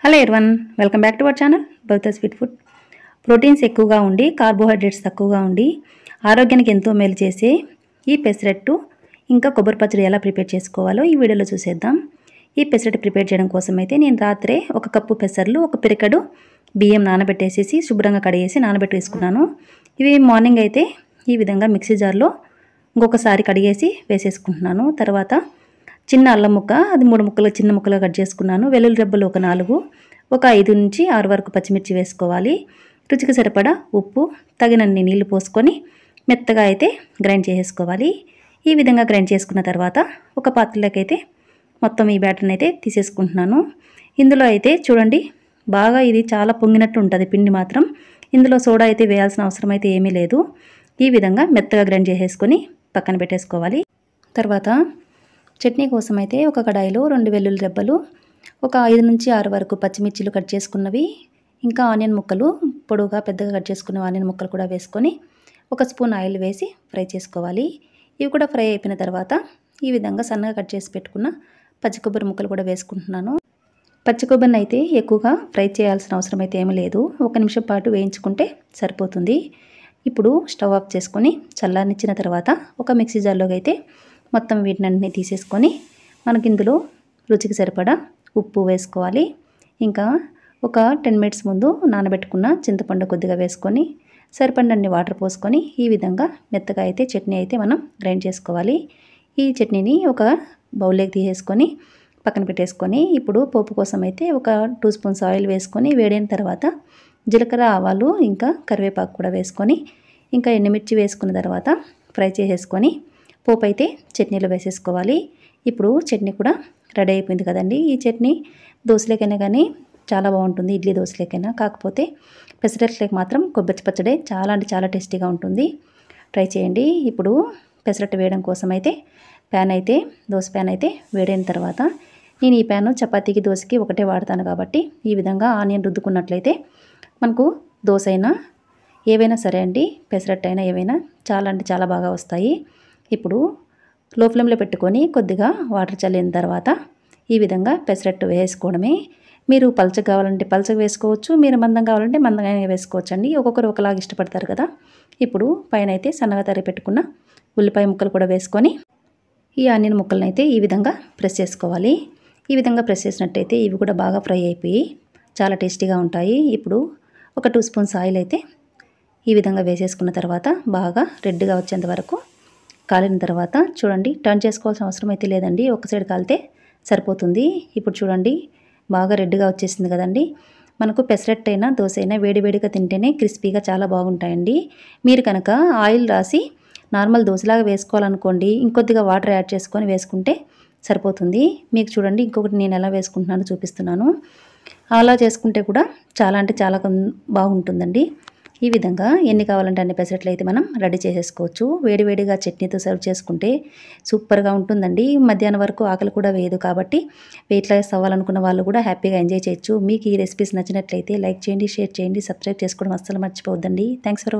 Hello everyone, welcome back to our channel Bhavitha sweet food. Proteins ఎక్కువగా ఉండి carbohydrates తక్కువగా ఉండి ఆరోగ్యానికి ఎంతో మేలు చేసే ఈ పెసరట్టు ఇంకా కొబ్బరి పచ్చడి ఎలా ప్రిపేర్ చేసుకోవాలో ఈ వీడియోలో చూసేద్దాం. ఈ పెసరట్టు ప్రిపేర్ చేయడం కోసం అయితే నేను రాత్రే 1 కప్పు పెసర్లు, 1 పిరికెడు బియ్యం నానబెట్టేసేసి శుభ్రంగా కడిగేసి నానబెట్టేసుకున్నాను. ఇవి మార్నింగ్ అయితే ఈ విధంగా మిక్సీ జార్లో ఇంకొకసారి కడిగేసి వేసేసుకుంటున్నాను. తర్వాత చిన్న అల్లం ముక్క, అది 3 ముక్కలు చిన్న ముక్కలుగా కట్ చేసుకున్నాను. వెల్లుల్లి రెబ్బలు ఒక 4, ఒక 5 నుంచి 6 వరకు పచ్చిమిర్చి వేసుకోవాలి. రుచికి సరిపడా ఉప్పు, తగినన్ని నీళ్లు పోసుకొని మెత్తగా అయితే గ్రైండ్ చేసేసుకోవాలి. ఈ విధంగా గ్రైండ్ చేసుకున్న తర్వాత ఒక పాత్రలోకి అయితే మొత్తం ఈ బ్యాటర్ని అయితే తీసేసుకుంటున్నాను. ఇందులో అయితే చూడండి, బాగా ఇది చాలా పొంగినట్టు ఉంటుంది పిండి మాత్రం. ఇందులో సోడా అయితే వేయాల్సిన అవసరం అయితే ఏమీ లేదు. ఈ విధంగా మెత్తగా గ్రైండ్ చేసేసుకొని పక్కన పెట్టేసుకోవాలి. తర్వాత చట్నీ కోసం అయితే ఒక కడాయిలో 2 వెల్లుల్లి రెబ్బలు, ఒక 5 నుంచి 6 వరకు పచ్చిమిర్చిలు కట్ చేసుకున్నవి, ఇంకా ఆనియన్ ముక్కలు పొడుగా పెద్దగా కట్ చేసుకున్న ఆనియన్ ముక్కలు కూడా వేసుకొని 1 స్పూన్ ఆయిల్ వేసి ఫ్రై చేసుకోవాలి. ఇవి కూడా ఫ్రై అయిపోయిన తర్వాత ఈ విధంగా సన్నగా కట్ చేసి పెట్టుకున్న పచ్చి కొబ్బరి ముక్కలు కూడా వేసుకుంటున్నాను. పచ్చి కొబ్బరిని అయితే ఎక్కువగా ఫ్రై చేయాల్సిన అవసరం అయితే ఏమీ లేదు. 1 నిమిషం పాటు వేయించుకుంటే సరిపోతుంది. ఇప్పుడు స్టవ్ ఆఫ్ చేసుకొని చల్లారనిచ్చిన తర్వాత ఒక మిక్సీ జార్లోకి అయితే మొత్తం వీటినన్నీ తీసేసుకొని మనకి ఇందులో రుచికి సరిపడా ఉప్పు వేసుకోవాలి. ఇంకా ఒక 10 మినిట్స్ ముందు నానబెట్టుకున్న చింతపండు కొద్దిగా వేసుకొని సరిపడినన్ని వాటర్ పోసుకొని ఈ విధంగా మెత్తగా అయితే చట్నీ అయితే మనం గ్రైండ్ చేసుకోవాలి. ఈ చట్నీని ఒక బౌల్లోకి తీసేసుకొని పక్కన పెట్టేసుకొని ఇప్పుడు పోపు కోసం అయితే ఒక 2 స్పూన్స్ ఆయిల్ వేసుకొని వేడైన తర్వాత జీలకర్ర, ఆవాలు, ఇంకా కరివేపాకు కూడా వేసుకొని ఇంకా ఎండుమిర్చి వేసుకున్న తర్వాత ఫ్రై చేసేసుకొని పోపు అయితే చట్నీలో వేసేసుకోవాలి. ఇప్పుడు చట్నీ కూడా రెడీ అయిపోయింది కదండి. ఈ చట్నీ దోశలేకైనా కానీ చాలా బాగుంటుంది, ఇడ్లీ దోశలేకైనా. కాకపోతే పెసరట్లేకి మాత్రం కొబ్బరి పచ్చడి చాలా అంటే చాలా టేస్టీగా ఉంటుంది. ట్రై చేయండి. ఇప్పుడు పెసరట్టు వేయడం కోసం అయితే దోశ ప్యాన్ అయితే వేడైన తర్వాత నేను ఈ ప్యాను చపాతీకి, దోశకి ఒకటే వాడతాను కాబట్టి ఈ విధంగా ఆనియన్ రుద్దుకున్నట్లయితే మనకు దోశ అయినా ఏవైనా సరే అండి, పెసరట్టు అయినా ఏవైనా చాలా అంటే చాలా బాగా వస్తాయి. ఇప్పుడు లో ఫ్లేమ్లో పెట్టుకొని కొద్దిగా వాటర్ చల్లిన తర్వాత ఈ విధంగా పెసరట్టు వేసుకోవడమే. మీరు పలచగా కావాలంటే పలచగా వేసుకోవచ్చు, మీరు మందం కావాలంటే మందంగా వేసుకోవచ్చు అండి. ఒక్కొక్కరు ఒకలాగా ఇష్టపడతారు కదా. ఇప్పుడు పైన అయితే సన్నగా తరిగి పెట్టుకున్న ఉల్లిపాయ ముక్కలు కూడా వేసుకొని ఈ ఆనియన్ ముక్కలను అయితే ఈ విధంగా ప్రెస్ చేసుకోవాలి. ఈ విధంగా ప్రెస్ చేసినట్టయితే ఇవి కూడా బాగా ఫ్రై అయిపోయి చాలా టేస్టీగా ఉంటాయి. ఇప్పుడు ఒక 2 స్పూన్స్ ఆయిల్ అయితే ఈ విధంగా వేసేసుకున్న తర్వాత బాగా రెడ్గా వచ్చేంత వరకు కాలిన తర్వాత చూడండి, టర్న్ చేసుకోవాల్సిన అవసరం అయితే లేదండి, ఒక సైడ్ కాలితే సరిపోతుంది. ఇప్పుడు చూడండి, బాగా రెడ్గా వచ్చేసింది కదండి. మనకు పెసరట్టు అయినా దోశ అయినా వేడివేడిగా తింటేనే క్రిస్పీగా చాలా బాగుంటాయండి. మీరు కనుక ఆయిల్ రాసి నార్మల్ దోశలాగా వేసుకోవాలనుకోండి, ఇంకొద్దిగా వాటర్ యాడ్ చేసుకొని వేసుకుంటే సరిపోతుంది. మీకు చూడండి, ఇంకొకటి నేను ఎలా వేసుకుంటున్నానో చూపిస్తున్నాను. అలా చేసుకుంటే కూడా చాలా అంటే చాలా బాగుంటుందండి. ఈ విధంగా ఎన్ని కావాలంటే అన్ని పెసరట్లు అయితే మనం రెడీ చేసేసుకోవచ్చు. వేడివేడిగా చట్నీతో సర్వ్ చేసుకుంటే సూపర్గా ఉంటుందండి. మధ్యాహ్నం వరకు ఆకలి కూడా వేయదు కాబట్టి వెయిట్ లాస్ అవ్వాలనుకున్న వాళ్ళు కూడా హ్యాపీగా ఎంజాయ్ చేయొచ్చు. మీకు ఈ రెసిపీస్ నచ్చినట్లయితే లైక్ చేయండి, షేర్ చేయండి, సబ్స్క్రైబ్ చేసుకోవడం అస్సలు మర్చిపోవద్దండి. Thanks for